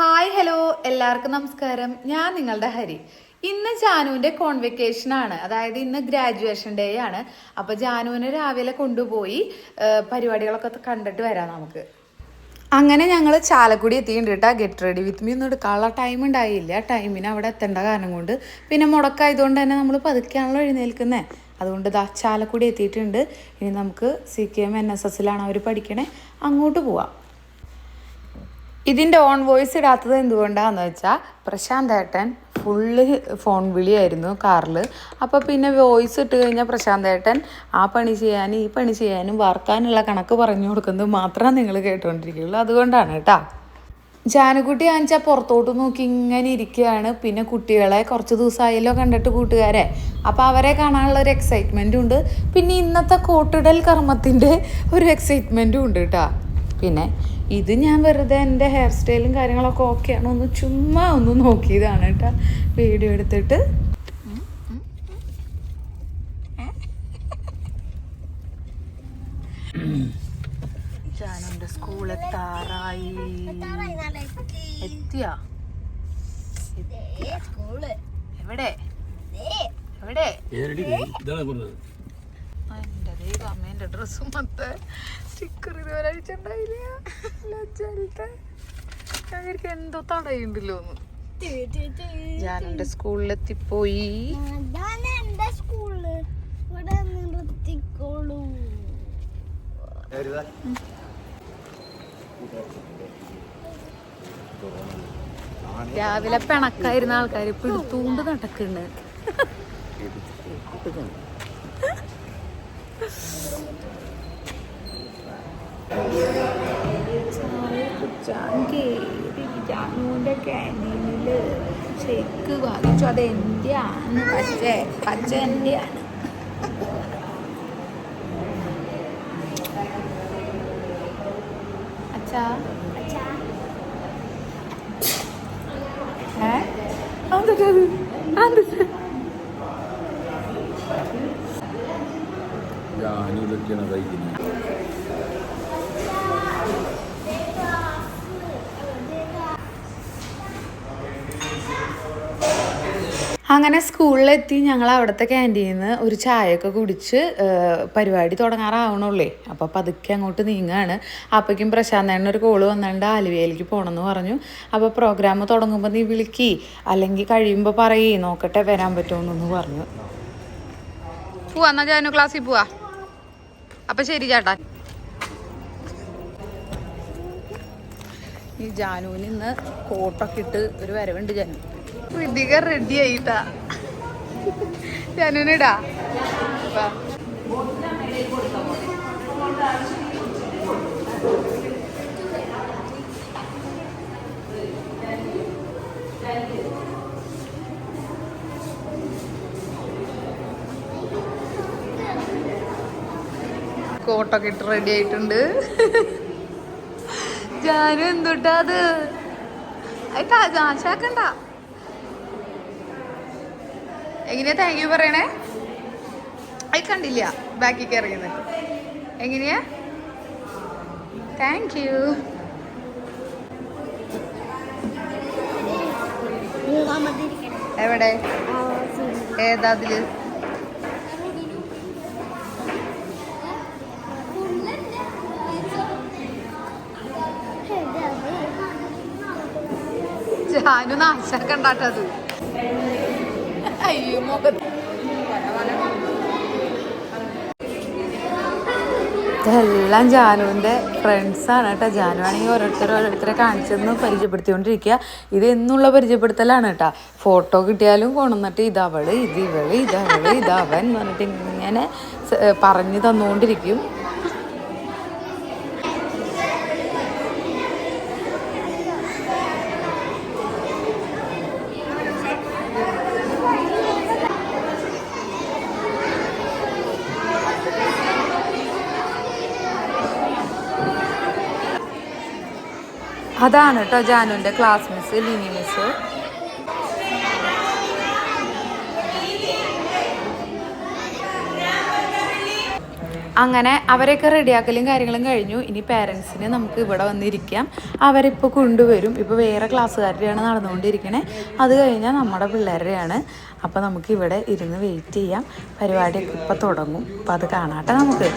Hi hello എല്ലാവർക്കും നമസ്കാരം. ഞാൻ നിങ്ങളുടെ ഹരി. ഇന്ന് ജാനുവിൻ്റെ കോൺവെക്കേഷൻ ആണ്, അതായത് ഇന്ന് ഗ്രാജുവേഷൻ ഡേ ആണ്. അപ്പോൾ ജാനുവിനെ രാവിലെ കൊണ്ടുപോയി പരിപാടികളൊക്കെ കണ്ടിട്ട് വരാം നമുക്ക്. അങ്ങനെ ഞങ്ങൾ ചാലക്കുടി എത്തിയിട്ടുണ്ട് കേട്ടോ. ഗെറ്റ് റെഡി വിത്ത് മീ ഒന്നും എടുക്കാനുള്ള ടൈം ഉണ്ടായില്ല. ടൈമിന് അവിടെ എത്തേണ്ട കാരണം കൊണ്ട്, പിന്നെ മുടക്കായതുകൊണ്ട് തന്നെ നമ്മൾ പതുക്കെയാണല്ലോ എഴുന്നേൽക്കുന്നത്. അതുകൊണ്ട് ചാലക്കുടി എത്തിയിട്ടുണ്ട്. ഇനി നമുക്ക് CKM NSSലാണ് അവർ പഠിക്കണേ, അങ്ങോട്ട് പോവാം. ഇതിൻ്റെ ഓൺ വോയിസ് ഇടാത്തത് എന്തുകൊണ്ടാണെന്ന് വെച്ചാൽ പ്രശാന്ത് ഏട്ടൻ ഫുള്ള് ഫോൺ വിളിയായിരുന്നു കാറിൽ. അപ്പോൾ പിന്നെ വോയിസ് ഇട്ട് കഴിഞ്ഞാൽ പ്രശാന്ത് ഏട്ടൻ ആ പണി ചെയ്യാനും ഈ പണി ചെയ്യാനും വാർക്കാനുള്ള കണക്ക് പറഞ്ഞു കൊടുക്കുന്നത് മാത്രമേ നിങ്ങൾ കേട്ടുകൊണ്ടിരിക്കുകയുള്ളൂ. അതുകൊണ്ടാണ് കേട്ടോ. ജാനുകുട്ടി ആണെച്ചാൽ പുറത്തോട്ട് നോക്കി ഇങ്ങനെ ഇരിക്കുകയാണ്. പിന്നെ കുട്ടികളെ കുറച്ച് ദിവസമായല്ലോ കണ്ടിട്ട് കൂട്ടുകാരെ, അപ്പോൾ അവരെ കാണാനുള്ള ഒരു എക്സൈറ്റ്മെൻറ്റും ഉണ്ട്. പിന്നെ ഇന്നത്തെ കോട്ടിടൽ കർമ്മത്തിൻ്റെ ഒരു എക്സൈറ്റ്മെൻറ്റും ഉണ്ട് കേട്ടോ. പിന്നെ ഇത് ഞാൻ വെറുതെ എൻ്റെ ഹെയർ സ്റ്റൈലും കാര്യങ്ങളൊക്കെ ഓക്കെയാണോ ഒന്ന് ചുമ്മാ ഒന്ന് നോക്കിയതാണ് കേട്ടോ, വീഡിയോ എടുത്തിട്ട്. ജാനുവിൻ്റെ സ്കൂളെത്താറായി. എത്തിയാ? എവിടെ എവിടെ? എൻ്റെ ദൈവം, എൻ്റെ ഡ്രസ്സും മൊത്ത സ്റ്റിക്കർ ഇതുവരെ അഴിച്ചിട്ടുണ്ടായില്ല. ലജ്ജാലത്തെ അവർക്ക് എന്തോ തടയുണ്ടല്ലോ ഒന്ന്. ഞാനെന്റെ സ്കൂളിലെത്തിപ്പോയി. രാവിലെ പിണക്കായിരുന്ന ആൾക്കാർ ഇപ്പൊ എടുത്തുകൊണ്ട് നടക്കുന്നുണ്ട്. ജാനുവിൻ്റെ ക്യാൻറ്റീനിൽ ഷെയ്ക്ക് വാങ്ങിച്ചു. അത് എന്റെയാണ്, പച്ച എന്റെയാണ്. അച്ഛാ ഇതൊക്കെയാണ് കഴിക്കുന്നത്. അങ്ങനെ സ്കൂളിലെത്തി ഞങ്ങൾ അവിടുത്തെ ക്യാൻറ്റീനിൽ നിന്ന് ഒരു ചായയൊക്കെ കുടിച്ച് പരിപാടി തുടങ്ങാറാവണുള്ളേ. അപ്പോൾ പതുക്കെ അങ്ങോട്ട് നീങ്ങുകയാണ്. അപ്പോഴേക്കും പ്രശാന്തേണ്ണ ഒരു കോള് വന്നിട്ട് ആലുവയിലേക്ക് പോകണമെന്ന് പറഞ്ഞു. അപ്പോൾ പ്രോഗ്രാം തുടങ്ങുമ്പോൾ നീ വിളിക്കി, അല്ലെങ്കിൽ കഴിയുമ്പോൾ പറയേ, നോക്കട്ടെ വരാൻ പറ്റുമെന്നൊന്ന് പറഞ്ഞു. പോവാ എന്നാൽ ജാനു, ക്ലാസ്സിൽ പോവാ. അപ്പം ശരി ചേട്ടാ. ഈ ജാനുവിന് ഇന്ന് കോട്ടൊക്കെ ഇട്ട് ഒരു വരവുണ്ട്. ജാനു ഋതിക റെഡി ആയിട്ടാ. ജാനുവിനിടാ. കോട്ടൊക്കെ ഇട്ട് റെഡി ആയിട്ടുണ്ട്. ജാനു എന്തുട്ടാ അത്? അയട്ടാ ജാൻസാക്കണ്ട. എങ്ങനെയാ താങ്ക് യു പറയണേ? അത് കണ്ടില്ല ബാക്കിക്ക് ഇറങ്ങുന്നത്. എങ്ങനെയാ താങ്ക് യു? എവിടെ? ഏതാ അതില്? ജാനു നാശാക്കണ്ടാട്ടത്. അയ്യോ മുഖത്ത്. ഇതെല്ലാം ജാനുവിൻ്റെ ഫ്രണ്ട്സാണ് കേട്ടോ. ജാനു ആണെങ്കിൽ ഓരോരുത്തരെ കാണിച്ചെന്ന് പരിചയപ്പെടുത്തിക്കൊണ്ടിരിക്കുക. ഇത് എന്നുള്ള പരിചയപ്പെടുത്തലാണ് കേട്ടോ. ഫോട്ടോ കിട്ടിയാലും കൊണ്ടുവന്നിട്ട് ഇതവള്, ഇത് ഇവള്, ഇതവള്, ഇതവൻ എന്ന് പറഞ്ഞിട്ട് ഇങ്ങനെ പറഞ്ഞു തന്നുകൊണ്ടിരിക്കും. അതാണ് കേട്ടോ ജാനുവിൻ്റെ ക്ലാസ് മിസ് ലിനി മിസ്. അങ്ങനെ അവരെയൊക്കെ റെഡിയാക്കലും കാര്യങ്ങളും കഴിഞ്ഞു. ഇനി പേരൻസിന് നമുക്ക് ഇവിടെ വന്നിരിക്കാം. അവരിപ്പോൾ കൊണ്ടുവരും. ഇപ്പോൾ വേറെ ക്ലാസ്സുകാരുടെയാണ് നടന്നുകൊണ്ടിരിക്കണേ. അത് കഴിഞ്ഞാൽ നമ്മുടെ പിള്ളേരുടെയാണ്. അപ്പോൾ നമുക്ക് ഇവിടെ ഇരുന്ന് വെയിറ്റ് ചെയ്യാം. പരിപാടിയൊക്കെ ഇപ്പോൾ തുടങ്ങും. അപ്പോൾ അത് കാണാട്ടെ നമുക്ക്.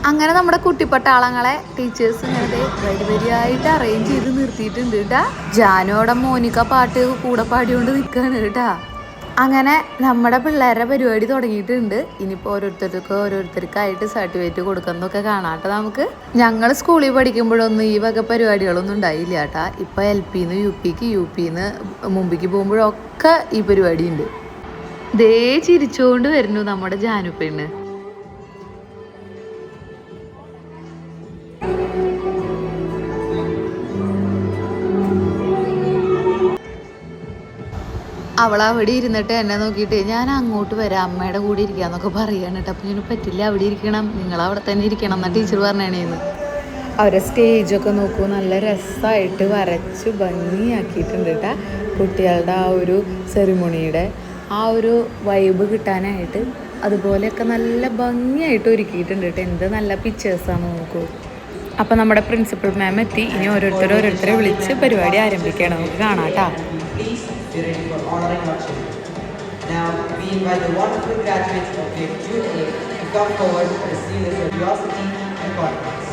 അങ്ങനെ നമ്മുടെ കുട്ടിപ്പട്ടാളങ്ങളെ ടീച്ചേഴ്സ് ഇങ്ങനെ വരിവരിയായിട്ട് അറേഞ്ച് ചെയ്ത് നിർത്തിയിട്ടുണ്ട് കേട്ടാ. ജാനോടെ മോനിക്ക പാട്ട് കൂടെ പാടിയോണ്ട് നിൽക്കുകയാണ് കേട്ടാ. അങ്ങനെ നമ്മുടെ പിള്ളേരുടെ പരിപാടി തുടങ്ങിയിട്ടുണ്ട്. ഇനിയിപ്പോൾ ഓരോരുത്തർക്കായിട്ട് സർട്ടിഫിക്കറ്റ് കൊടുക്കുന്നതൊക്കെ കാണാട്ടെ നമുക്ക്. ഞങ്ങൾ സ്കൂളിൽ പഠിക്കുമ്പോഴൊന്നും ഈ വക പരിപാടികളൊന്നും ഉണ്ടായില്ല കേട്ടാ. ഇപ്പോൾ LP-ന്ന് UP-ക്ക്, UP-ന്ന് മുമ്പിക്ക് പോകുമ്പോഴൊക്കെ ഈ പരിപാടി ഉണ്ട്. ദേ ചിരിച്ചുകൊണ്ട് വരുന്നു നമ്മുടെ ജാനു പെണ്ണ്. അവൾ അവിടെ ഇരുന്നിട്ട് എന്നെ നോക്കിയിട്ട് ഞാൻ അങ്ങോട്ട് വരാം അമ്മയുടെ കൂടെ ഇരിക്കാന്നൊക്കെ പറയാണ് കേട്ടോ. അപ്പം ഞാൻ പറ്റില്ല, അവിടെ ഇരിക്കണം, നിങ്ങൾ അവിടെ തന്നെ ഇരിക്കണം എന്നാ ടീച്ചർ പറഞ്ഞേണേന്ന്. അവരെ സ്റ്റേജൊക്കെ നോക്കൂ, നല്ല രസമായിട്ട് വരച്ച് ഭംഗിയാക്കിയിട്ടുണ്ട് കേട്ടോ. കുട്ടികളുടെ ആ ഒരു സെറിമണിയുടെ ആ ഒരു വൈബ് കിട്ടാനായിട്ട് അതുപോലെയൊക്കെ നല്ല ഭംഗിയായിട്ട് ഒരുക്കിയിട്ടുണ്ട് കേട്ടോ. എന്ത് നല്ല പിക്ചേഴ്സാണ് നോക്കൂ. അപ്പം നമ്മുടെ പ്രിൻസിപ്പൽ മാം എത്തി. ഇനി ഓരോരുത്തരെ വിളിച്ച് പരിപാടി ആരംഭിക്കണം. നമുക്ക് കാണാം കേട്ടോ. For honoring our children. Now, we invite the wonderful graduates of grade 2A to come forward to receive their curiosity and confidence.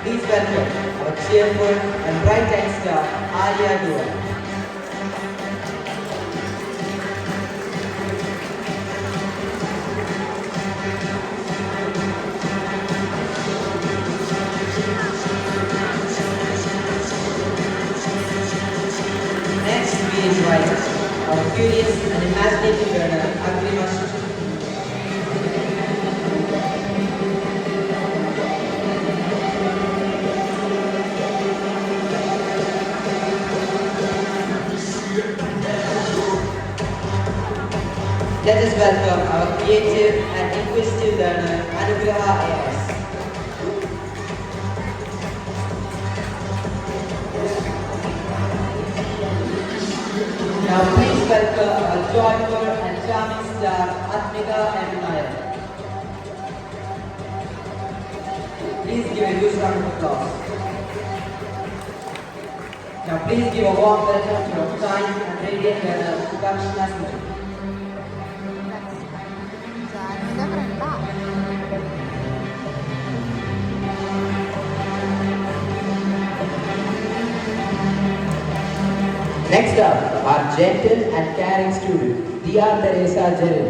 Please welcome our cheerful and bright young star, Arya Dua. Our curious and imaginative learner, Agrima. Let us welcome our creative and inquisitive learner, Anugraha AS. Now please welcome our joyful and charming star, Atmika M. Nair. Please give a huge round of applause. Now please give a warm welcome to our kind and radiant learner, Dakshina Smith. Next up, our gentle and caring student, Dia Teresa Jerry.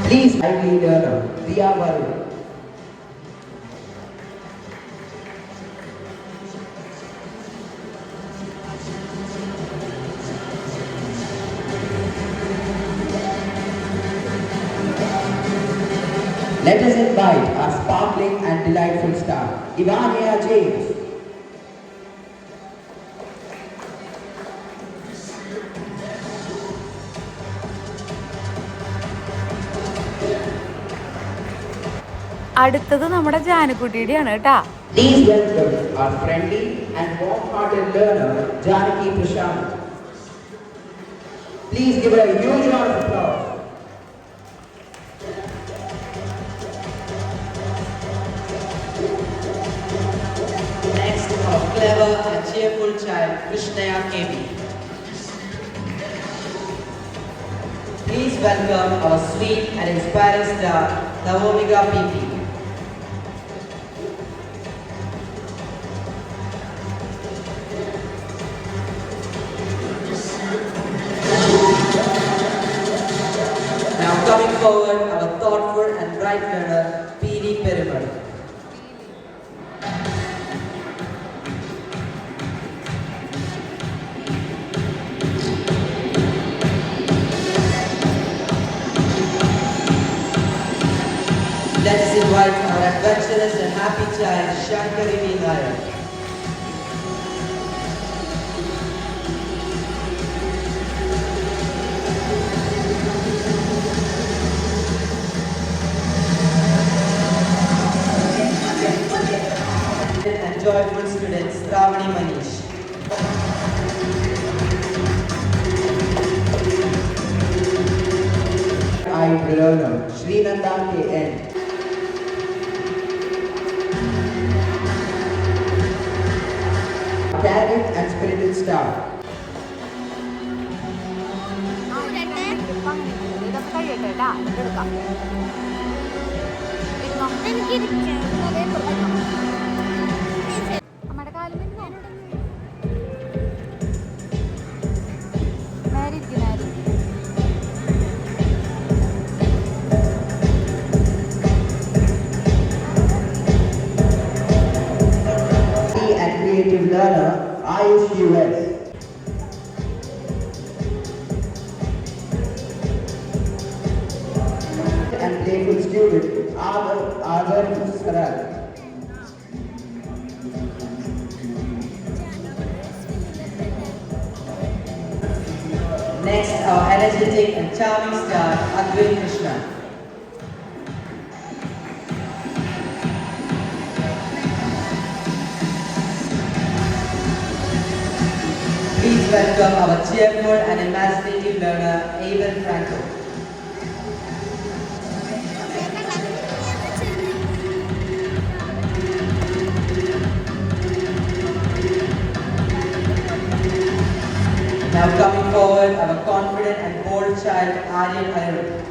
Please, lively learner, Dia Varun. Let us invite our sparkling and delightful star, Ivania James. അടുത്തത് നമ്മുടെ ജാനകുട്ടിയുടെയാണ് കേട്ടാ. Please welcome our friendly and warm-hearted learner, Janaki Prashant. Please give her a huge round of applause. Next, our clever and cheerful child, Krishnaya KB. Please welcome our sweet and inspiring star, Navomika PP. Now coming forward, our thoughtful and bright learner, P.D. Perimal. Let us invite our adventurous and happy child, Shankari V. Nair. joyful student Stravani Manish. I learner Srinanda KN. Caring and spirited staff. ഇതൊക്കെ കഴിയട്ടെ കേട്ടാ എന്നിട്ട് എടുക്കാം നമ്മുടെ കാലിൽ നേരെ ഇരിക്കും നേരെ And creative learner Ayush US. And playful student Agar Saral. Next, our energetic and charming star Advait Krishna. Please welcome our cheerful and imaginative learner Abel Franco. Now coming forward, our confident and bold child Aryan Ayur.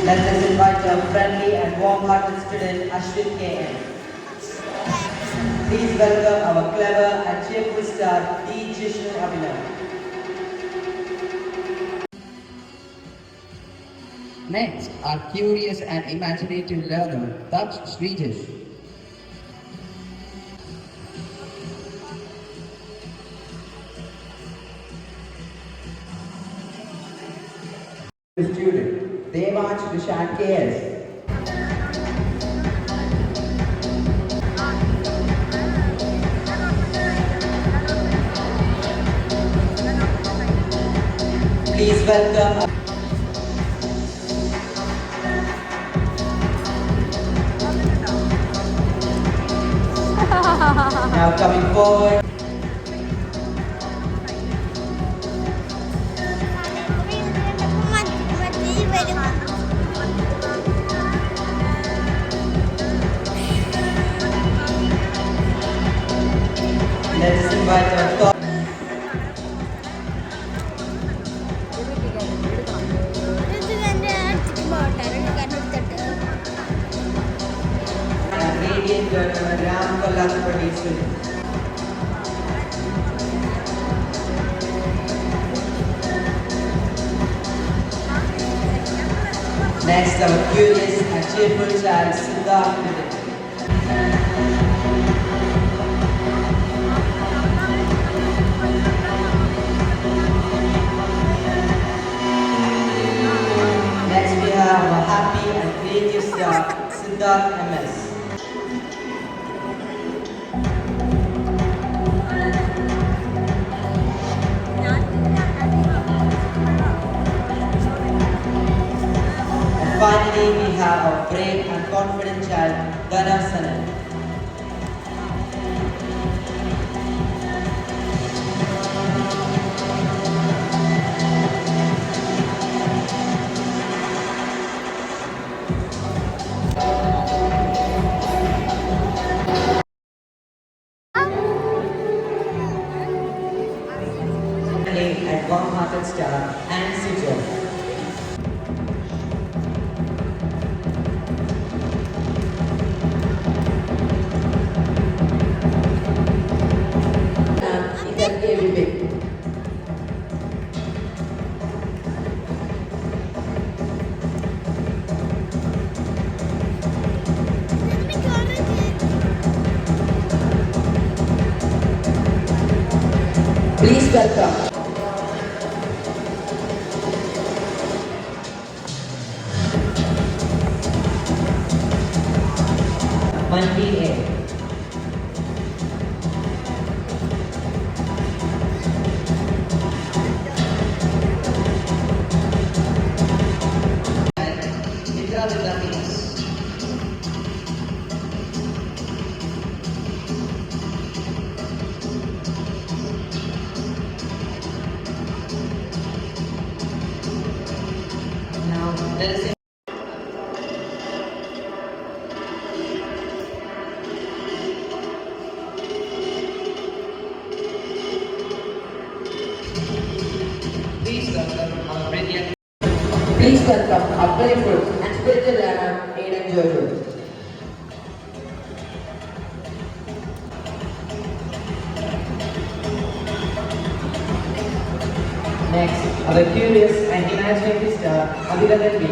Let us invite our friendly and warm-hearted student Ashwin KN. Please welcome our clever and cheerful star D. Jishnu Abhinav. Next, our curious and imaginative learner, Daksh Srijesh. Student, Devansh Vishal KS. Please welcome. Now coming forward. Let's invite our top. Radiant learner Ram Kallasapati student. Next, our curious and cheerful child Siddharth Vivek. Next, we have our happy and creative star Siddharth MS. And finally, we have our brave and confident child Dhanav Sanan. And warm-hearted star and Sujal. Please welcome. Manvi A. Next, our curious and imaginative star, Abhiladan B.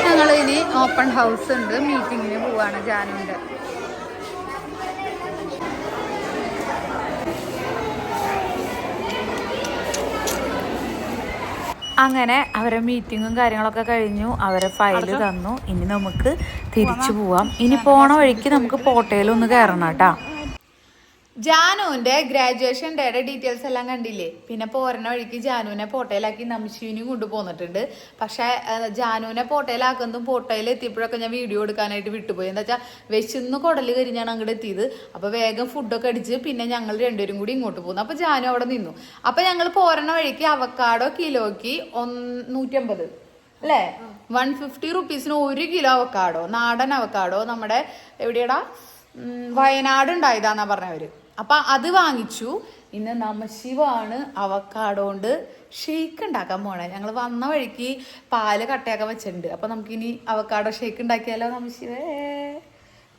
ഞങ്ങൾ ഇനി open house ഉണ്ട്, മീറ്റിങ്ങിന് പോവാണ് ജാനുവിന്റെ. അങ്ങനെ അവരെ മീറ്റിങ്ങും കാര്യങ്ങളൊക്കെ കഴിഞ്ഞു, അവരെ ഫയല് തന്നു. ഇനി നമുക്ക് തിരിച്ചു പോവാം. ഇനി പോണ വഴിക്ക് നമുക്ക് പോട്ടയിലൊന്ന് കയറണം കേട്ടാ. ജാനുവിന്റെ ഗ്രാജുവേഷൻ ഡേയുടെ ഡീറ്റെയിൽസ് എല്ലാം കണ്ടില്ലേ. പിന്നെ പോരണ വഴിക്ക് ജാനുവിനെ പോട്ടയിലാക്കി നംശീനെയും കൊണ്ടുപോന്നിട്ടുണ്ട്. പക്ഷെ ജാനുവിനെ പോട്ടയിലാക്കുന്നതും പോട്ടയിൽ എത്തിയപ്പോഴൊക്കെ ഞാൻ വീഡിയോ എടുക്കാനായിട്ട് വിട്ടുപോയി. എന്താ വെച്ചാൽ വിശന്ന് കുടല് കരിഞ്ഞാണ് അങ്ങോട്ട് എത്തിയത്. അപ്പൊ വേഗം ഫുഡൊക്കെ അടിച്ച് പിന്നെ ഞങ്ങൾ രണ്ടുപേരും കൂടി ഇങ്ങോട്ട് പോകുന്നു. അപ്പൊ ജാനു അവിടെ നിന്നു. അപ്പൊ ഞങ്ങൾ പോരണ വഴിക്ക് അവക്കാടോ കിലോക്ക് 150 അല്ലേ, 150 റുപ്പീസിന് 1 കിലോ അവക്കാടോ, നാടൻ അവക്കാടോ, നമ്മുടെ എവിടെയാടാ വയനാട് ഉണ്ടായതാന്നാ പറഞ്ഞവര്. അപ്പൊ അത് വാങ്ങിച്ചു. ഇന്ന് നമശിവാണ് അവക്കാടോണ്ട് ഷേക്ക് ഉണ്ടാക്കാൻ പോണേ. ഞങ്ങൾ വന്ന വഴിക്ക് പാല് കട്ടയൊക്കെ വെച്ചിട്ടുണ്ട്. അപ്പൊ നമുക്കിനി അവക്കാടോ ഷേക്ക് ഉണ്ടാക്കിയാലോ.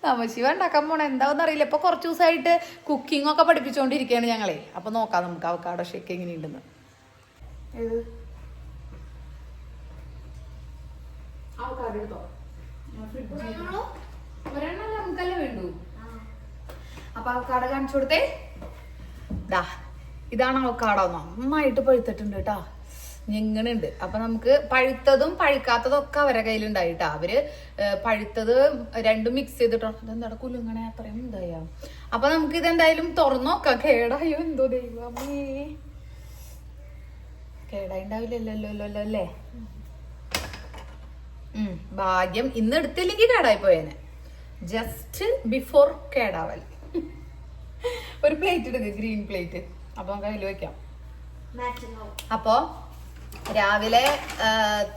നമശിവ ഉണ്ടാക്കാൻ പോണേ എന്താണെന്ന് അറിയില്ല. ഇപ്പൊ കുറച്ച് ദിവസമായിട്ട് കുക്കിംഗ് ഒക്കെ പഠിപ്പിച്ചുകൊണ്ടിരിക്കുകയാണ് ഞങ്ങളെ. അപ്പൊ നോക്കാം നമുക്ക് അവക്കാടോ ഷേക്ക് എങ്ങനെയുണ്ടെന്ന്. അവക്കാടോ എടുത്തോ, ഒരെണ്ണല്ല നമുക്കല്ലേ വേണ്ടു. അപ്പൊ അവക്കാടോ കാണിച്ചു കൊടുത്തേ. ദാ ഇതാണ് അവക്കാടോ, നന്നായിട്ട് പഴുത്തിട്ടുണ്ട് കേട്ടാ, ഞെങ്ങനുണ്ട്. അപ്പൊ നമുക്ക് പഴുത്തതും പഴുക്കാത്തതും ഒക്കെ അവരെ കയ്യിലുണ്ടായിട്ടാ. അവര് പഴുത്തത് രണ്ടും മിക്സ് ചെയ്തിട്ടോ. അതെന്താ കുലുങ്ങണേ അത്രയും ഉണ്ടായ. അപ്പൊ നമുക്ക് ഇതെന്തായാലും തുറന്നു നോക്കാം. കേടായോ എന്തോ ദൈവമേ, കേടായി ഉണ്ടാവില്ലല്ലോ അല്ലേ. ഭാഗ്യം ഇന്ന് എടുത്തില്ലെങ്കിൽ കേടായി പോയേനെ. ജസ്റ്റ് ബിഫോർ കേടാവൽ. ഒരു പ്ലേറ്റ് എടുക്കുക, ഗ്രീൻ പ്ലേറ്റ്. അപ്പൊ നമുക്ക് അതിൽ വെക്കാം. അപ്പോ രാവിലെ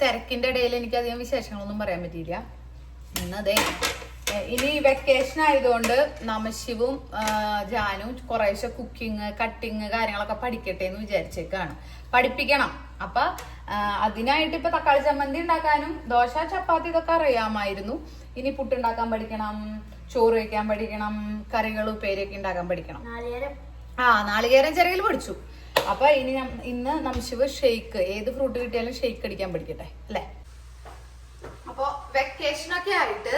തിരക്കിന്റെ ഇടയിൽ എനിക്ക് അധികം വിശേഷങ്ങളൊന്നും പറയാൻ പറ്റിയില്ല. ഇന്നതേ ഇനി വെക്കേഷൻ ആയതുകൊണ്ട് നമശിവും ജാനും കുറേശ്ശെ കുക്കിങ് കട്ടിങ് കാര്യങ്ങളൊക്കെ പഠിക്കട്ടെ എന്ന് വിചാരിച്ചേക്കാണ്. പഠിപ്പിക്കണം. അപ്പൊ അതിനായിട്ട് ഇപ്പൊ തക്കാളി ചമ്മന്തി ഉണ്ടാക്കാനും ദോശ ചപ്പാത്തി ഇതൊക്കെ അറിയാമായിരുന്നു. ഇനി പുട്ടുണ്ടാക്കാൻ പഠിക്കണം, ചോറ് വയ്ക്കാൻ പഠിക്കണം, കറികൾ ഉപ്പേരിയൊക്കെ ഉണ്ടാക്കാൻ പഠിക്കണം. നാളികേരം ചിറകിൽ പഠിച്ചു. അപ്പൊ ഇന്ന് നംശിവ് ഷെയ്ക്ക്, ഏത് ഫ്രൂട്ട് കിട്ടിയാലും ഷെയ്ക്ക് അടിക്കാൻ പഠിക്കട്ടെ അല്ലെ. അപ്പൊ വെക്കേഷനൊക്കെ ആയിട്ട്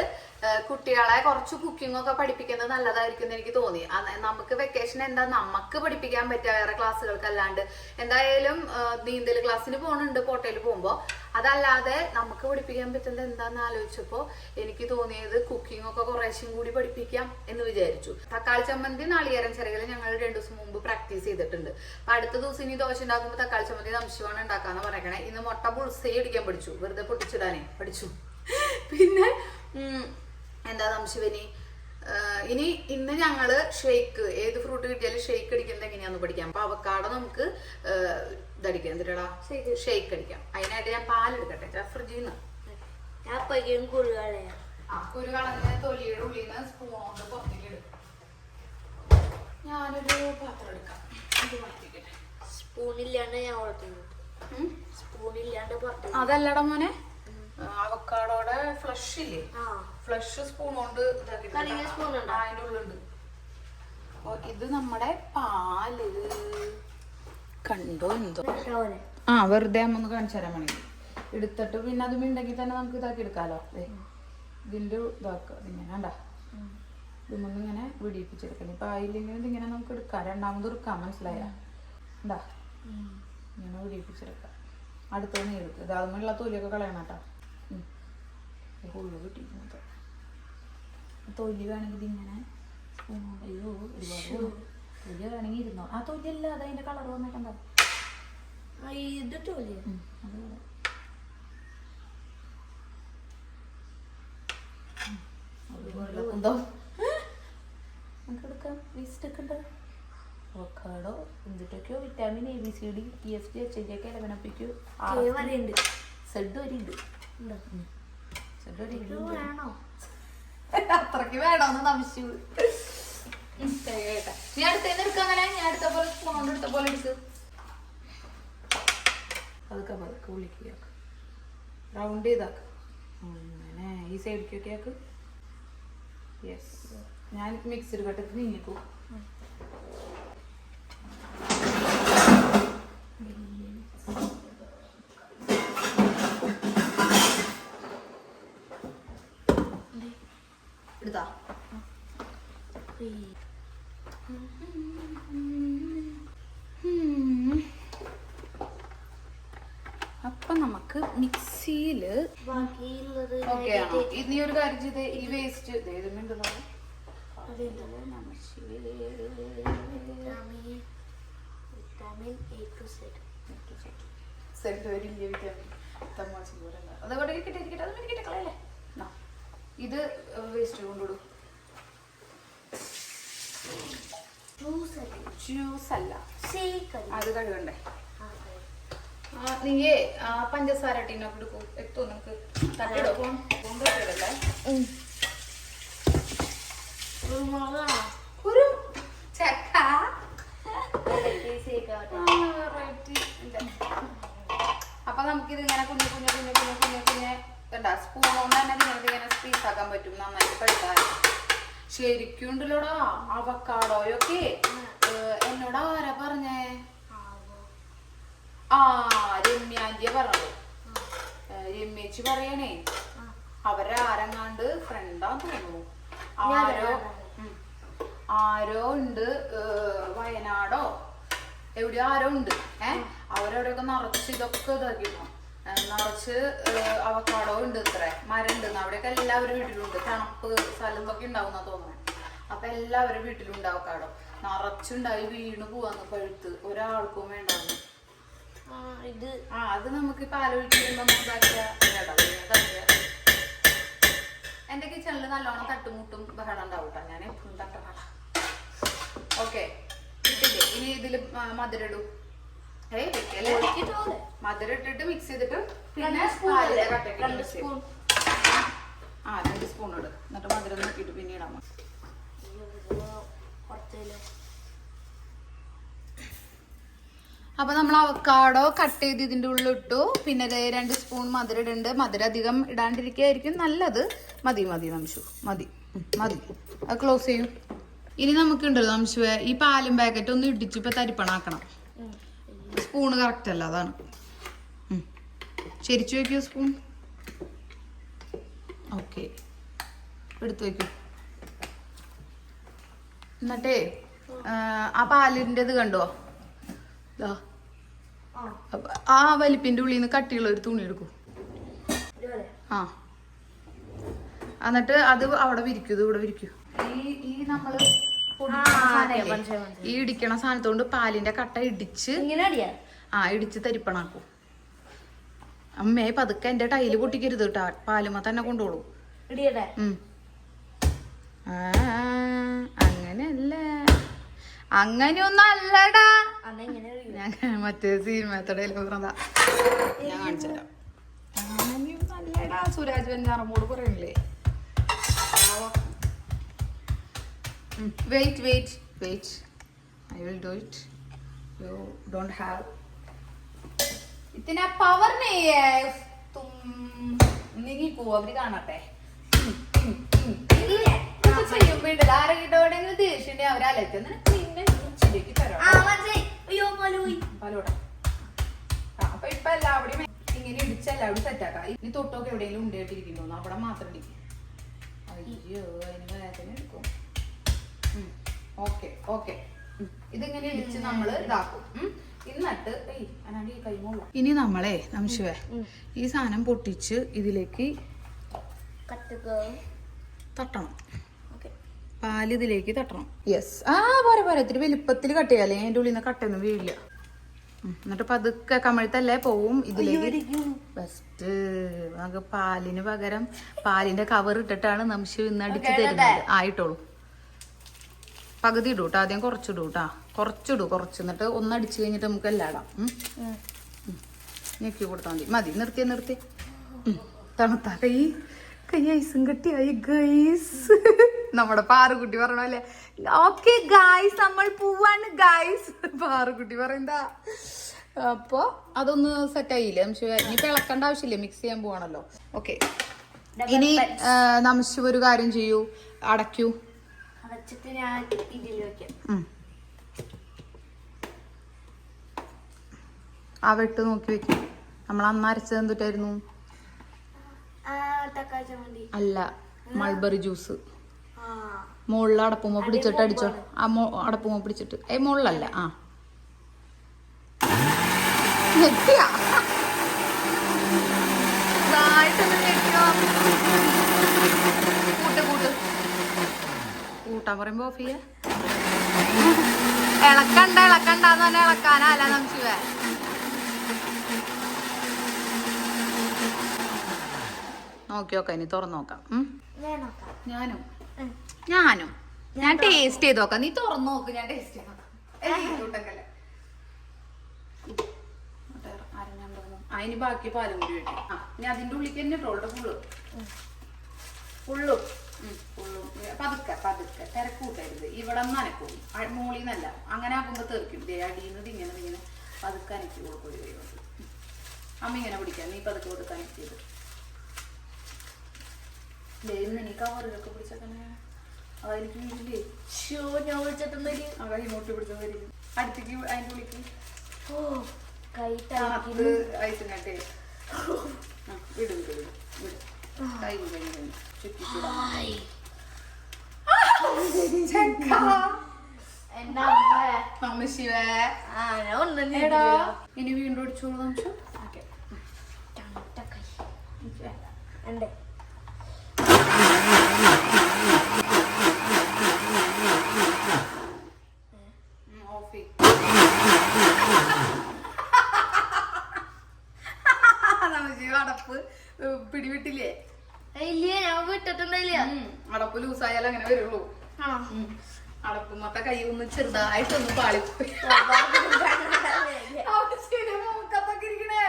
കുട്ടികളെ കുറച്ച് കുക്കിംഗ് ഒക്കെ പഠിപ്പിക്കുന്നത് നല്ലതായിരിക്കും എന്ന് എനിക്ക് തോന്നി. നമുക്ക് വെക്കേഷൻ എന്താ നമുക്ക് പഠിപ്പിക്കാൻ പറ്റുക വേറെ ക്ലാസ്സുകൾക്ക് അല്ലാണ്ട്. എന്തായാലും നീന്തൽ ക്ലാസ്സിന് പോകണുണ്ട് പോട്ടയിൽ പോകുമ്പോ. അതല്ലാതെ നമുക്ക് പഠിപ്പിക്കാൻ പറ്റുന്നത് എന്താന്ന് ആലോചിച്ചപ്പോ എനിക്ക് തോന്നിയത് കുക്കിംഗ് ഒക്കെ കുറേശ്ശും കൂടി പഠിപ്പിക്കാം എന്ന് വിചാരിച്ചു. തക്കാളി ചമ്മന്തി നാളികേരം ചിറകിൽ ഞങ്ങൾ 2 ദിവസം മുമ്പ് പ്രാക്ടീസ് ചെയ്തിട്ടുണ്ട്. അപ്പൊ അടുത്ത ദിവസം ഇനി ദോശ ഉണ്ടാക്കുമ്പോൾ തക്കാളി ചമ്മന്തി നംശിവാണ് ഉണ്ടാക്കാന്ന് പറയണേ. ഇന്ന് മുട്ട ബുൾസൈ അടിക്കാൻ പഠിച്ചു, വെറുതെ പൊട്ടിച്ചിടാനേ പഠിച്ചു. പിന്നെ എന്താ നംശിവനി ഇന്ന് ഞങ്ങള് ഷെയ്ക്ക്, ഏത് ഫ്രൂട്ട് കിട്ടിയാലും ഷെയ്ക്ക് അടിക്കുന്നത് എങ്ങനെയാന്ന് പഠിക്കാം. അപ്പൊ അവക്കാടോ നമുക്ക് ഇതടിക്കാം, എന്തിട്ടാ ഷെയ്ക്ക് അടിക്കാം. അതിനായിട്ട് ഞാൻ പാലെടുക്കട്ടെ ഫ്രിഡ്ജിൽ നിന്ന്. കുരു കളഞ്ഞ തൊലിയുടെ ഉള്ളിൽ നിന്ന് സ്പൂൺ കൊണ്ട് പുറത്തേക്ക് എടുക്കും. ഞാനൊരു പാത്രം എടുക്കാം, ഇത് മാറ്റിക്കട്ടെ. സ്പൂണില്ലാണ്ട് ഞാൻ സ്പൂണില്ലാണ്ട് അതല്ലടാ മോനെ, അവക്കാടോടെ ഫ്ലഷ് ഇല്ലേ, ഫ്ലഷ് സ്പൂൺ കൊണ്ട് അതിന്റെ ഉള്ളുണ്ട്. ഇത് നമ്മുടെ പാല് കണ്ടോ എന്തോ. വെറുതെ അമ്മ ഒന്ന് കാണിച്ചു തരാൻ വേണമെങ്കിൽ എടുത്തിട്ട് പിന്നെ അത് ഉണ്ടെങ്കിൽ തന്നെ നമുക്ക് ഇതാക്കി എടുക്കാലോ. ഇതിന്റെ ഇതാക്കുക ഇങ്ങനെ വേണ്ട, ഇതൊന്നും ഇങ്ങനെ വിടിയിപ്പിച്ചെടുക്കണം. ഇപ്പൊ ആയില്ലെങ്കിൽ ഇതിങ്ങനെ നമുക്ക് എടുക്കാം, രണ്ടാമത് എടുക്കാം. മനസ്സിലായ എന്താ ഇങ്ങനെ വിടിയിപ്പിച്ചെടുക്കാം. അടുത്തൊന്നും എടുക്കുക. ഇത് അതുമുള്ള തൊലിയൊക്കെ കളയണം കേട്ടോ. ഉള്ളു കിട്ടിയിരുന്നത് തൊലി വേണമെങ്കിൽ ഇതിങ്ങനെ അയ്യോ ഒരുപാട് തൊലി വേണമെങ്കിൽ ഇരുന്നോ. ആ തൊലി അല്ല, അത് അതിന്റെ കളർ വന്നിട്ടുണ്ടോ. ഇത് തൊലി എന്തോ നമുക്ക് എടുക്കാം. വേസ്റ്റ് ഒക്കെ ഉണ്ട്. അവക്കാടോ എന്തിട്ടൊക്കെയോ vitamin ABCD EFG HG LMNOP Z വരെ ഉണ്ട്. അത്രക്ക് വേണോന്ന് നമിച്ചു. നീ അടുത്തേന്ന് എടുക്ക. അങ്ങനെ ഞാൻ എടുത്ത പോലെ സ്പൂൺ കൊണ്ട് എടുത്ത പോലെ എടുക്ക്. അതൊക്കെ പതുക്കെ ഉള്ളിക്ക് റൗണ്ട് ചെയ്താക്ക്. അങ്ങനെ ഈ സൈഡിക്കൊക്കെ ആക്ക്. യെസ് ഞാൻ മിക്സിഡ് കട്ടിട്ട് നീങ്ങിക്കൂ. എടുത്താ അപ്പൊ നമുക്ക് മിക്സിയില് ബാക്കിയുള്ളത് ഓക്കെ ആണോ? ഇനി ഒരു കാര്യം ചെയ്ത് ഈ വേസ്റ്റ് ഇതുണ്ടല്ലോ വിറ്റാമിൻ A to Z. അതോടെ കിട്ടിയിരിക്കട്ടെ, അതൊന്നും കിട്ടി കളയല്ലേ. ഇത് വേസ്റ്റ് കൊണ്ടുവിടും. ജ്യൂസ് അല്ല, അത് കഴുകണ്ടേ. നീയേ പഞ്ചസാര ടീനൊക്കെ എടുക്കും. എത്തോ നിനക്ക് തട്ടിടോ കൊണ്ടിടല്ലേ. ഒരു ചക്ക അപ്പൊ നമുക്കിത് ഇങ്ങനെ കുഞ്ഞു കുഞ്ഞു കുഞ്ഞു കുഞ്ഞു കുഞ്ഞു കുഞ്ഞ് എന്താ സ്പൂൺ കൊണ്ട് തന്നെ ഇങ്ങനെ സ്പീസ് ആക്കാൻ പറ്റും. നന്നായിട്ട് കഴിക്കാൻ ശരിക്കും ഉണ്ടല്ലോടാ. അവക്കാടോയൊക്കെ എന്നോട് ആരാ പറഞ്ഞേ? രമ്യാന്റിയ പറഞ്ഞത്. രമ്യേച്ചി പറയണേ അവരാരെങ്ങാണ്ട് ഫ്രണ്ടാന്ന് തോന്നുന്നു. ആരോ ഉണ്ട് വയനാടോ എവിടെയോ ആരോ ഉണ്ട്. അവരവിടെയൊക്കെ നിറച്ച് ഇതൊക്കെ ഇതാക്കിയിരുന്നു. നിറച്ച് അവക്കാടോ ഉണ്ട്, ഇത്ര മരം ഉണ്ട്. അവിടെയൊക്കെ എല്ലാവരും വീട്ടിലുണ്ട്. തണുപ്പ് സ്ഥലത്തൊക്കെ ഉണ്ടാവുന്ന തോന്നുന്നത്. അപ്പൊ എല്ലാവരും വീട്ടിലുണ്ട് അവക്കാടോ. നിറച്ചുണ്ടായി വീണ് പോവാന്ന് പഴുത്ത്. ഒരാൾക്കും വേണ്ടാന്ന്. അത് നമുക്ക് പാലൊഴിക്കുമ്പോ എന്റെ കിച്ചണില് നല്ലോണം തട്ടുമുട്ടും ബഹളം ഉണ്ടാവൂട്ടാ. ഞാൻ എപ്പോഴും തട്ടണ. ഓക്കെ കിട്ടില്ലേ? ഇനി ഇതില് മധുരം ഇടും. മധുരം ഇട്ടിട്ട് മിക്സ് ചെയ്തിട്ട് പിന്നെ 2 സ്പൂൺ ഇട്. എന്നിട്ട് മധുരം നോക്കിയിട്ട് പിന്നെ ഇടാം. അപ്പൊ നമ്മൾ അവക്കാടോ കട്ട് ചെയ്ത് ഇതിന്റെ ഉള്ളിൽ ഇട്ടു. പിന്നെ 2 സ്പൂൺ മധുരം ഇടുന്നുണ്ട്. മധുരം അധികം ഇടാണ്ടിരിക്കുകയായിരിക്കും നല്ലത്. മതി മതി നംശു, മതി മതി. അത് ക്ലോസ് ചെയ്യും. ഇനി നമുക്കുണ്ടല്ലോ നംശുവെ, ഈ പാലും പാക്കറ്റ് ഒന്ന് ഇടിച്ച് ഇപ്പൊ തരിപ്പണാക്കണം. സ്പൂണ് കറക്റ്റ് അല്ല, അതാണ്. ശരിച്ചു വെക്കൂ സ്പൂൺ. ഓക്കെ എടുത്തു വെക്കൂ. എന്നിട്ടേ ആ പാലിൻ്റെ ഇത് കണ്ടോ? ആ വലിപ്പിന്റെ ഉള്ളിൽ നിന്ന് കട്ടിയുള്ള ഒരു തുണി എടുക്കൂ. എന്നിട്ട് അത് അവിടെ വിരിക്കൂ, ഇത് ഇവിടെ വിരിക്കൂ. ഈ നമ്മള് ഈ ഇടിക്കണ സാധനത്തോണ്ട് പാലിന്റെ കട്ട ഇടിച്ച് ഇടിച്ച് തരിപ്പണാക്കും. അമ്മേ പതുക്കെ എന്റെ ടൈല് പൊട്ടിക്കരുത് കേട്ടാ. പാലുമ്മ തന്നെ കൊണ്ടോളൂ. അങ്ങനെയല്ലേ, അങ്ങനെയൊന്നും അല്ലടാ. ഞാൻ മറ്റേ സിനിമത്തോടെ പറഞ്ഞതാ, ഞാൻ കാണിച്ചു തരാം. അങ്ങനെയൊന്നും അല്ലടാ. Suraj Venjaramoodu പറയണില്ലേ? Wait. I will do it. You don't have इतना power नहीं है. तुम नहीं को अभी കാണട്ടെ. ആരെങ്കിലും ദേഷ്യണ്ടേ അവരാലേക്ക് നിന്നെ ചിരിക്ക് തരാം. അപ്പൊ ഇപ്പൊ എല്ലാവരുടെയും ഇങ്ങനെ ഇടിച്ച് എല്ലാവരും സെറ്റാക്കാം. ഈ തൊട്ടൊക്കെ എവിടെയെങ്കിലും ഉണ്ടായിട്ടിരിക്കുന്നു അവിടെ മാത്രം ഇടിക്കും. അയ്യോ അതിന് വേദന എടുക്കും. ഓക്കെ ഇതിങ്ങനെ ഇടിച്ച് നമ്മള് ഇതാക്കും. എന്നിട്ട് ഇനി നമ്മളെ നംശുവേ ഈ സാധനം പൊട്ടിച്ച് ഇതിലേക്ക് തട്ടണം. പാല് ഇതിലേക്ക് തട്ടണം. യെസ്. പോരെ ഇത്തിരി വലുപ്പത്തിൽ കട്ട് ചെയ്യാല്ലേ, അതിന്റെ ഉള്ളിൽ നിന്ന് കട്ടയൊന്നും വീഴില്ല. എന്നിട്ട് പതുക്കെ കമഴ്ത്തല്ലേ പോവും ഇതിലേക്ക്. ബെസ്റ്റ്. നമുക്ക് പാലിന് പകരം പാലിന്റെ കവർ ഇട്ടിട്ടാണ് നംശു ഇന്ന് അടിച്ച് തരുന്നത്. ആയിട്ടോളൂ. പകുതി ഇടൂ കേട്ടോ, ആദ്യം കുറച്ചിടൂ കേട്ടാ. കുറച്ച് എന്നിട്ട് ഒന്നടിച്ചു കഴിഞ്ഞിട്ട് നമുക്ക് എല്ലാം ഇടാം. ഞെക്കി കൊടുത്താൽ മതി. നിർത്തി. തണുത്ത കൈ ഐസും കെട്ടിയായി ഗൈസ്. നമ്മുടെ പാറുകുട്ടി പറഞ്ഞല്ലേ. ഓക്കെ ഗൈസ് നമ്മൾ പോവാണ് ഗൈസ്. പാറുകുട്ടി പറയുന്നതാ. അപ്പൊ അതൊന്ന് സെറ്റ് ആയില്ലേ നംശു? ഇനി ഇളക്കേണ്ട ആവശ്യമില്ല, മിക്സ് ചെയ്യാൻ പോവാണല്ലോ. ഓക്കെ ഇനി നംശു ഒരു കാര്യം ചെയ്യൂ, അടയ്ക്കൂ. വെച്ചിട്ട് ഞാൻ ഇതിൽ വെക്കാം. ആ വെട്ട് നോക്കി വെക്കും. നമ്മൾ അന്ന് അരച്ചത് എന്തിട്ടായിരുന്നു? തക്കാളി ചമ്മന്തി അല്ല, മൾബറി ജ്യൂസ്. ആ മുകളിൽ അടപ്പുമ്പോ പിടിച്ചിട്ട് അടിച്ചോ. ആ അടപ്പുമ്പോ പിടിച്ചിട്ട് മുകളിലല്ല. ആ ഞെട്ടിയാ കൂട്ടാൻ പറയുമ്പോ ഓഫ് ചെയ്യ. ഇളക്കണ്ടാന്ന് തന്നെ ഇളക്കാനല്ല നമുക്ക്. നോക്കി നോക്കാം, ഇനി തുറന്നു നോക്കാം. ഞാൻ നോക്കാം. ഞാനും ഞാൻ ടേസ്റ്റ് ചെയ്ത് നോക്കാം. നീ തുറന്നു നോക്ക്, ഞാൻ ടേസ്റ്റ് ചെയ്ത് നോക്കാം. അതിന് ബാക്കി പാലും കൂടി വെക്കും. ഇനി അതിന്റെ ഉള്ളിക്ക് തന്നെ ഇട്ടോളുടെ ഫുള്ളും പതുക്കെ തിരക്കൂട്ടരുത്. ഇവിടെ നനക്കും, മോളിന്നല്ല. അങ്ങനെ ആക്കുമ്പോ തെറിക്കും. അടിയുന്നത് ഇങ്ങനെ പതുക്കെ അനക്കി കൊടുക്കും. അമ്മ ഇങ്ങനെ പിടിക്കാം, നീ പതുക്കെ കൊടുക്കാൻ ചെയ്ത്. നീ കവറിലൊക്കെ പിടിച്ചേക്കണേ. അതെനിക്ക് വീട്ടിലേ ഞാൻ വിളിച്ചിട്ടുണ്ടെങ്കിൽ അവിടെ ഇങ്ങോട്ട് പിടിച്ച വരും. അടുത്തേക്ക് അതിന്റെ ഉള്ളിക്ക് ഐസും കട്ടേ വിടും കൈ ഇനി വീണ്ടും അടിച്ചോളൂ നമുക്ക്. എന്റെ അടപ്പ് പിടിവിട്ടില്ലേ? ഇല്ല, ഞാൻ വിട്ടിട്ടുണ്ടില്ല. അടപ്പ് ലൂസായാലും അങ്ങനെ വരുള്ളൂ. അടപ്പ് മൊത്ത കൈ ഒന്ന് ചെറുതായിട്ടൊന്ന് പാളിപ്പോയി. മൂക്കത്തൊക്കെ ഇരിക്കണേ,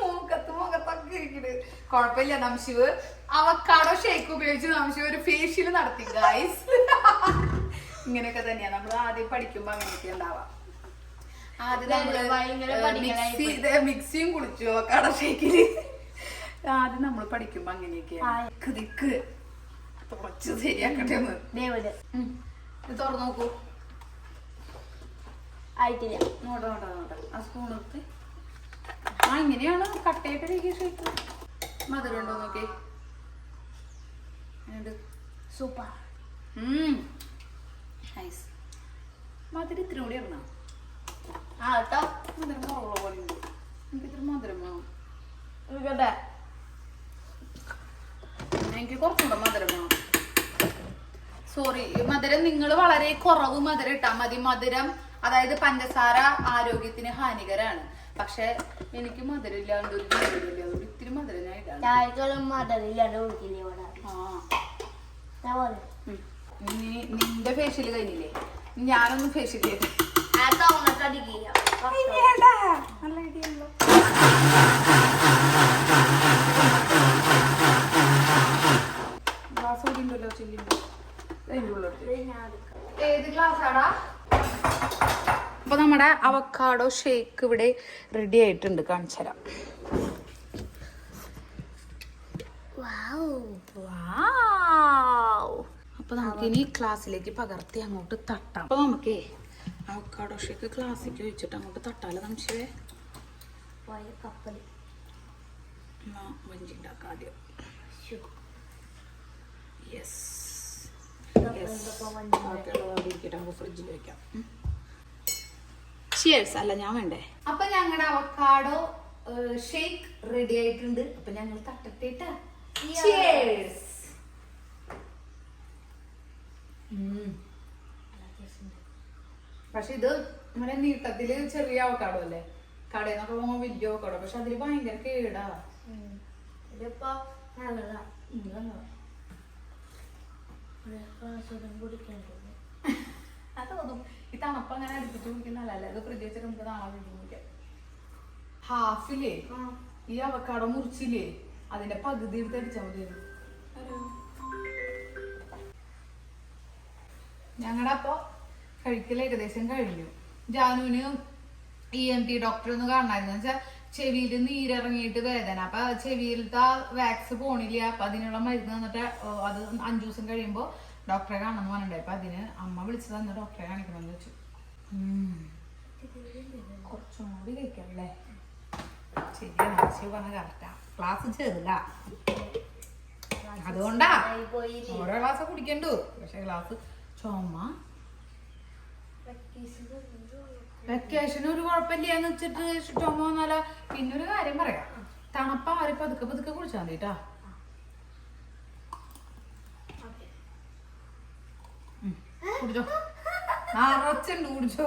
മൂക്കത്തൊക്കെ ഇരിക്കണ്. കൊഴപ്പില്ല. നംശിവ് അവക്കാഡോ ഷേക്ക് ഉപയോഗിച്ച് നംശിവ് ഒരു ഫേഷ്യൽ നടത്തി ഗൈസ്. ഇങ്ങനെയൊക്കെ തന്നെയാ നമ്മൾ ആദ്യം പഠിക്കുമ്പോ അങ്ങനെയൊക്കെ ഉണ്ടാവാം. ആദ്യം മിക്സിയും കുളിച്ചു അവക്കാഡോ ഷേക്കില്. ആദ്യം നമ്മൾ പഠിക്കുമ്പോ അങ്ങനെയൊക്കെയാണ്. തുറച്ച് ശരിയാക്കട്ടെ ഒന്ന്. ഇത് തുറന്നു നോക്കൂ. ആയിട്ടില്ല. നോട്ടെ ആ സ്പൂൺ എടുത്ത്. ഇങ്ങനെയാണ് കട്ടയായിട്ട് ഷേക്ക്. മധുരം ഉണ്ടോ നോക്കി. സൂപ്പർ. മധുരം ഇത്തിരി കൂടി ഇറങ്ങാം. കേട്ടോ, മധുരം കുറവുള്ള പോലെ ഉണ്ട്. എനിക്ക് ഇത്തിരി മധുരം വേണം. എനിക്ക് കുറച്ചുകൂടെ മധുരം വേണം. സോറി, മധുരം നിങ്ങൾ വളരെ കുറവ് മധുരം ഇട്ടാ മതി. മധുരം അതായത് പഞ്ചസാര ആരോഗ്യത്തിന് ഹാനികരാണ്. പക്ഷെ എനിക്ക് മധുരം ഇല്ലാണ്ട് ഒരു മധുരമില്ല. ഇത്തിരി മധുരം ഞാൻ ഇടാം. നിന്റെ ഫേഷ്യല് കഴിഞ്ഞില്ലേ? ഞാനൊന്നും ഫേഷ്യൽ ചെയ്തു. നല്ല ഐഡിയല്ലോ. ഗ്ലാസ് കൂടി ഉണ്ടല്ലോ ചെല്ലിന്റെ. ഏത് ഗ്ലാസ്സാടാ? അപ്പൊ നമ്മുടെ അവക്കാഡോ ഷേക്ക് ഇവിടെ റെഡി ആയിട്ടുണ്ട്. കാണിച്ചു തരാം. അപ്പൊ നമുക്കിനി ക്ലാസ്സിലേക്ക് പകർത്തി അങ്ങോട്ട് തട്ടാം. അപ്പൊ നമുക്കേ അവക്കാഡോ ഷേക്ക് ക്ലാസ്സിലേക്ക് വെച്ചിട്ട് അങ്ങോട്ട് തട്ടാലോ. നമുക്ക് വഞ്ചി ഉണ്ടാക്കാം ആദ്യം. ഫ്രിഡ്ജിൽ വെക്കാം. ചിയേഴ്സ്. അല്ല, ഞാൻ വേണ്ടേ? അപ്പൊ ഞങ്ങളുടെ അവക്കാഡോ ഷേക്ക് റെഡി ആയിട്ടുണ്ട്. അപ്പൊ ഞങ്ങൾ തട്ടട്ടേട്ടാ. ചിയേഴ്സ്. പക്ഷെ ഇത് ഇങ്ങനെ നീട്ടത്തില് ചെറിയ അവക്കാഡോ അല്ലേ? കടയിൽ നിന്നൊക്കെ പോകുമ്പോ വലിയ അവക്കാഡോ. പക്ഷെ അതില് ഭയങ്കര കേടാ. ഇതിപ്പോ നല്ലതാ. അതോന്നും ഈ തണുപ്പ് അങ്ങനെ അടുപ്പിച്ച് കുടിക്കുന്നല്ലേ. അത് ഫ്രിഡ്ജ് വെച്ചിട്ട് നമുക്ക് നാളെ വീട്ടിൽ കുടിക്കാം. ഹാഫില്ലേ ഈ അവക്കാഡോ മുറിച്ചില്ലേ, അതിന്റെ പകുതി എടുത്ത് അടിച്ചാൽ മതിയായിരുന്നു. ഞങ്ങളുടെ അപ്പൊ കഴിക്കൽ ഏകദേശം കഴിഞ്ഞു. ജാനുവിന് ENT ഡോക്ടർ ഒന്ന് കാണായിരുന്നു. വെച്ചാൽ ചെവിയിൽ നീരിറങ്ങിയിട്ട് വേദന. അപ്പൊ ചെവിയിലത്തെ വാക്സ് പോണില്ല. അപ്പൊ അതിനുള്ള മരുന്ന് തന്നിട്ട് അത് 5 ദിവസം കഴിയുമ്പോ ഡോക്ടറെ കാണണമെന്ന് പറഞ്ഞിട്ടുണ്ടായി. അപ്പൊ അതിന് അമ്മ വിളിച്ചു തന്ന് ഡോക്ടറെ കാണിക്കണമെന്ന് വെച്ചു. കുറച്ചും കൂടി കഴിക്കാല്ലേ? ശരിയാണ്, ആശയം പറഞ്ഞ കറക്റ്റാ. ക്ലാസ് ചെറുതാ, അതുകൊണ്ടാ ഓരോ ഗ്ലാസ് കുടിക്കണ്ടു. പക്ഷെ ഗ്ലാസ് ചുമ വെക്കേഷന് ഒരു കുഴപ്പമില്ലാന്ന് വെച്ചിട്ട് ചുമ വന്നാലോ. പിന്നെ ഒരു കാര്യം പറയാം, തണുപ്പ ആര് പതുക്കെ പതുക്കെ കുടിച്ചാൽ മതി കേട്ടാ. കുടിച്ചോ, നിറച്ചുണ്ട്, കുടിച്ചോ.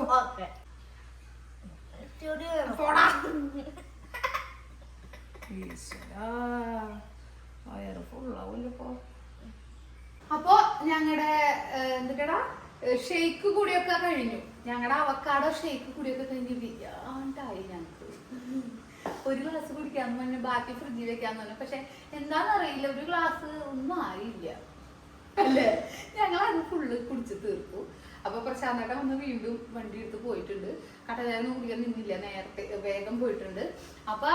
പോടാ. വയറ് ഫുള്ളാവൂല്ലോ. അപ്പൊ ഞങ്ങളുടെ എന്തിട്ടാ ഷെയ്ക്ക് കൂടിയൊക്കെ കഴിഞ്ഞു. ഞങ്ങളുടെ അവക്കാടോ ഷെയ്ക്ക് കൂടിയൊക്കെ കഴിഞ്ഞ് വിരാണ്ടായി ഞങ്ങക്ക്. ഒരു ഗ്ലാസ് കുടിക്കാന്ന് പറഞ്ഞു, ബാക്കി ഫ്രിഡ്ജിൽ വെക്കാന്ന് പറഞ്ഞു. പക്ഷെ എന്താന്നറിയില്ല, ഒരു ഗ്ലാസ് ഒന്നും ആയില്ല അല്ലേ. ഞങ്ങൾ അത് ഫുള്ള് കുടിച്ച് തീർത്തു. അപ്പൊ പ്രശാന്തേട്ടൻ വന്ന് വീണ്ടും വണ്ടി എടുത്ത് പോയിട്ടുണ്ട്. കടലൊന്നും കുടിക്കാൻ നിന്നില്ല, നേരത്തെ വേഗം പോയിട്ടുണ്ട്. അപ്പൊ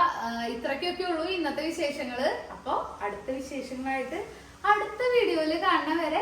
ഇത്രയ്ക്കൊക്കെ ഉള്ളൂ ഇന്നത്തെ വിശേഷങ്ങള്. അപ്പൊ അടുത്ത വിശേഷങ്ങളായിട്ട് അടുത്ത വീഡിയോയില് കാണുന്ന വരെ